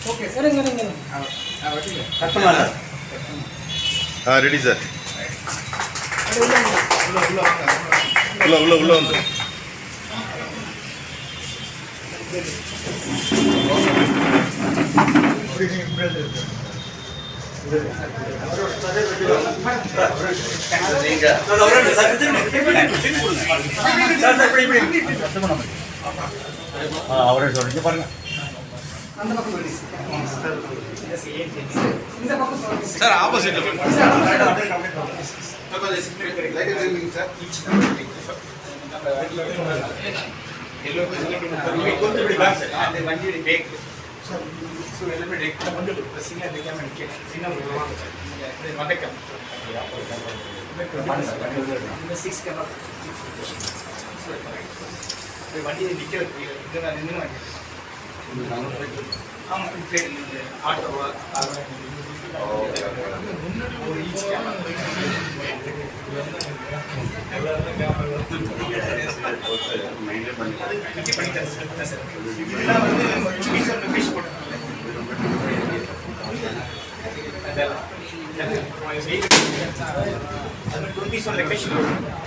Okay சரிங்க சரிங்க ready sir. உள்ள வந்து அவரே சொல்லிட்டு பாருங்க. சார் ஆப்போசிட்ல வண்டி நிற்க ஆமாம் ஆட்டோவா ஒரு ஈச்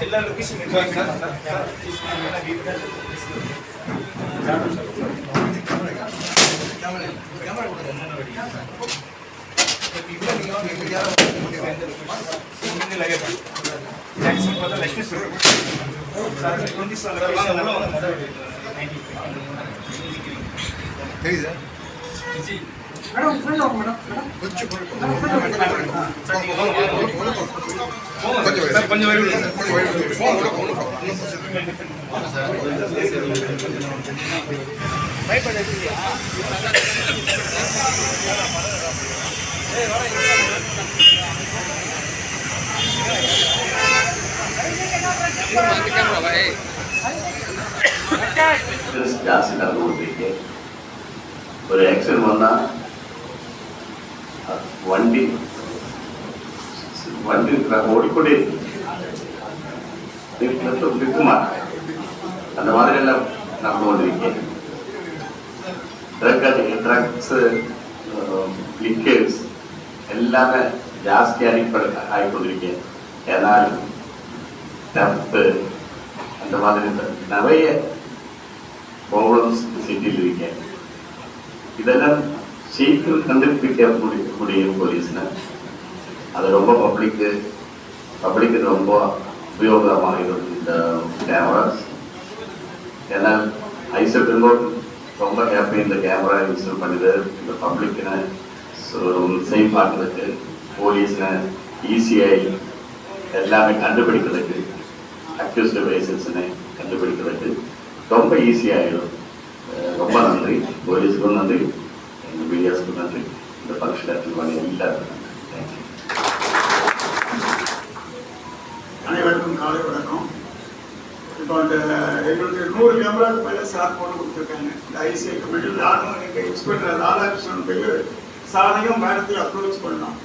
எல்லா லொகேஷன் ஒரு ஆக்சிடென்ட் வந்தா வண்டி ஓடிக்கொண்டே நிற்குமா அந்த மாதிரி எல்லாம் நடந்து கொண்டிருக்கேன். ட்ரக்ஸ் லிக்கர்ஸ் எல்லாமே ஜாஸ்தி ஆகிக்கொண்டிருக்கேன். ஏன்னால் தப்பு அந்த மாதிரி நிறைய ப்ராப்ளம்ஸ் சிட்டியில் இருக்கேன். இதெல்லாம் சீக்கிரம் கண்டுபிடிக்க முடியும் போலீஸ்னா. அது ரொம்ப பப்ளிக்கு ரொம்ப உபயோகமாக இருக்கும் இந்த கேமராஸ். ஏன்னா ஐசல் பெருங்கோட் ரொம்ப ஹாப்பி இந்த கேமரா இன்ஸ்டால் பண்ணிது. இந்த பப்ளிக்னு சேஃப் ஆகிறதுக்கு போலீஸ்னு ஈஸியாக எல்லாமே கண்டுபிடிக்கிறதுக்கு அக்யூஸ்டு பேசன்ஸ்னு கண்டுபிடிக்கிறதுக்கு ரொம்ப ஈஸியாகிடும். ரொம்ப நன்றி போலீஸுக்கும் நன்றி, எங்கள் மீடியாஸுக்கும் நன்றி. இந்த ஃபங்க்ஷன் அட்டெண்ட் பண்ணி எல்லாருக்கும் நன்றி. அனைவருக்கும் காலை வணக்கம். இப்போ அந்த எங்களுக்கு 100 கேமராவுக்கு மேலே சார் போட்டு கொடுத்துருக்காங்க. இந்த ஐசிஐ கமிட்டியில் நானும் எங்கள் இன்ஸ்பெக்டர் ராதாகிருஷ்ணன் போய் சாரையும் மேடத்தையும் அப்ரோச் பண்ணோம்.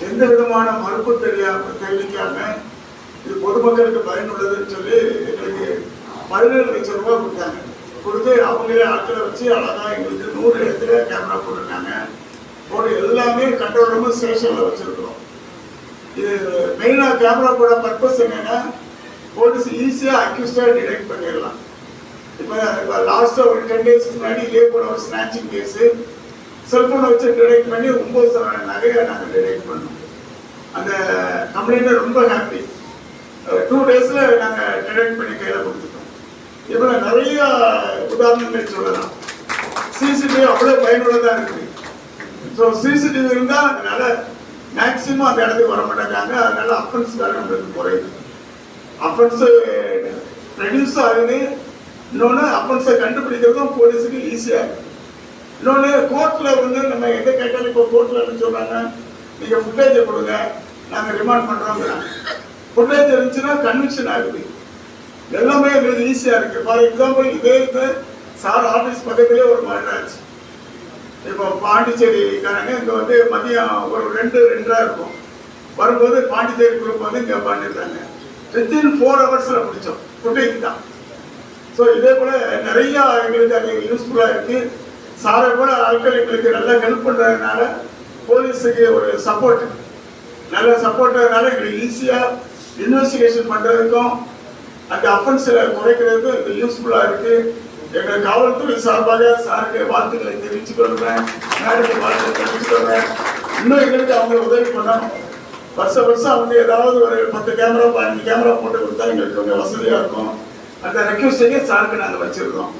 எந்த விதமான மறுப்பு தெரிவிக்காம இது பொதுமக்களுக்கு பயனுள்ளதுன்னு சொல்லி எங்களுக்கு 17 லட்சம் ரூபாய் கொடுத்தாங்க. கொடுத்து அவங்களே ஆட்களை வச்சு அழகாக எங்களுக்கு 100 இடத்துல கேமரா போட்டிருக்காங்க. போட்டு எல்லாமே கண்ட்ரோல் ரூம் ஸ்டேஷனில் வச்சுருக்கிறோம். இது மெயினாக கேமரா போட பர்பஸ் என்னென்னா போலீஸ் ஈஸியாக அக்யூஸ்டாக டிடெக்ட் பண்ணிடலாம். இப்போ லாஸ்ட்டாக ஒரு 10 days முன்னாடி இதே போல ஒரு ஸ்நாச்சிங் கேஸு செல்ஃபோனை வச்சு டிடெக்ட் பண்ணி 9,000 நகையை நாங்கள் டிடெக்ட் பண்ணோம். அந்த கம்ப்ளைண்ட்டை ரொம்ப ஹாப்பி. 2 days நாங்கள் டிடெக்ட் பண்ணி கையில் கொடுத்துட்டோம். இவ்வளோ நிறைய உதாரணங்கள் சொல்லலாம். சிசிடிவி அவ்வளோ பயனுள்ளதாக இருக்குது. ஸோ சிசிடிவி இருந்தால் அதனால் மேக்சிமம் அந்த இடத்துக்கு வர மாட்டேங்காங்க. அதனால அஃபென்ஸ் வேலை நம்மளுக்கு குறையுது. அஃபென்ஸு ரெடியூஸ் ஆகுது. இன்னொன்று அஃபென்ஸை கண்டுபிடிக்கிறதும் போலீஸுக்கு ஈஸியாக இருக்குது. இன்னொன்று கோர்ட்டில் வந்து நம்ம எங்கே கேட்டாலும் இப்போ கோர்ட்டில் என்ன சொல்கிறாங்க, நீங்கள் ஃபுட்டேஜை கொடுங்க நாங்கள் ரிமாண்ட் பண்ணுறோங்கிறாங்க. ஃபுட்டேஜ் இருந்துச்சுன்னா கன்விக்ஷன் ஆகுது. எல்லாமே எங்களுக்கு ஈஸியாக இருக்குது. ஃபார் எக்ஸாம்பிள் இதே இது சார் ஆஃபீஸ் பக்கத்துலேயே ஒரு மர்டர் ஆச்சு. இப்போ பாண்டிச்சேரிக்காரங்க இங்கே வந்து மதியம் ஒரு 2-2:30 இருக்கும். வரும்போது பாண்டிச்சேரி குரூப் வந்து இங்கே பண்ணியிருக்காங்க. வித்தின் 4 hours பிடிச்சோம். ஃபுட்டேஜ் தான். ஸோ இதே போல் நிறையா எங்களுக்கு அது யூஸ்ஃபுல்லாக இருக்குது. சாரை கூட ஆட்கள் எங்களுக்கு நல்லா ஹெல்ப் பண்ணுறதுனால போலீஸுக்கு ஒரு சப்போர்ட் நல்ல சப்போர்ட்னால எங்களுக்கு ஈஸியாக இன்வெஸ்டிகேஷன் பண்ணுறதுக்கும் அந்த அஃபென்ஸில் குறைக்கிறதுக்கும் இது யூஸ்ஃபுல்லாக இருக்குது. எங்கள் காவல்துறை சார்பாக சாருக்கு வாழ்த்துக்களை தெரிவித்துக் கொள்கிறேன், மேடத்துக்கு வாழ்த்துக்களை தெரிவித்துக் கொள்கிறேன். இன்னும் எங்களுக்கு அவங்க உதவி பண்ணணும். வருஷம் அவங்க ஏதாவது ஒரு 10 கேமரா 15 கேமரா போட்டு கொடுத்தா எங்களுக்கு கொஞ்சம் வசதியாக இருக்கும். அந்த ரெக்வஸ்டையே சாருக்கு நாங்கள் வச்சுருக்கோம்.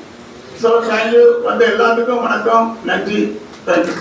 So thank you. வந்த எல்லாத்துக்கும் வணக்கம், நன்றி, தேங்க்யூ.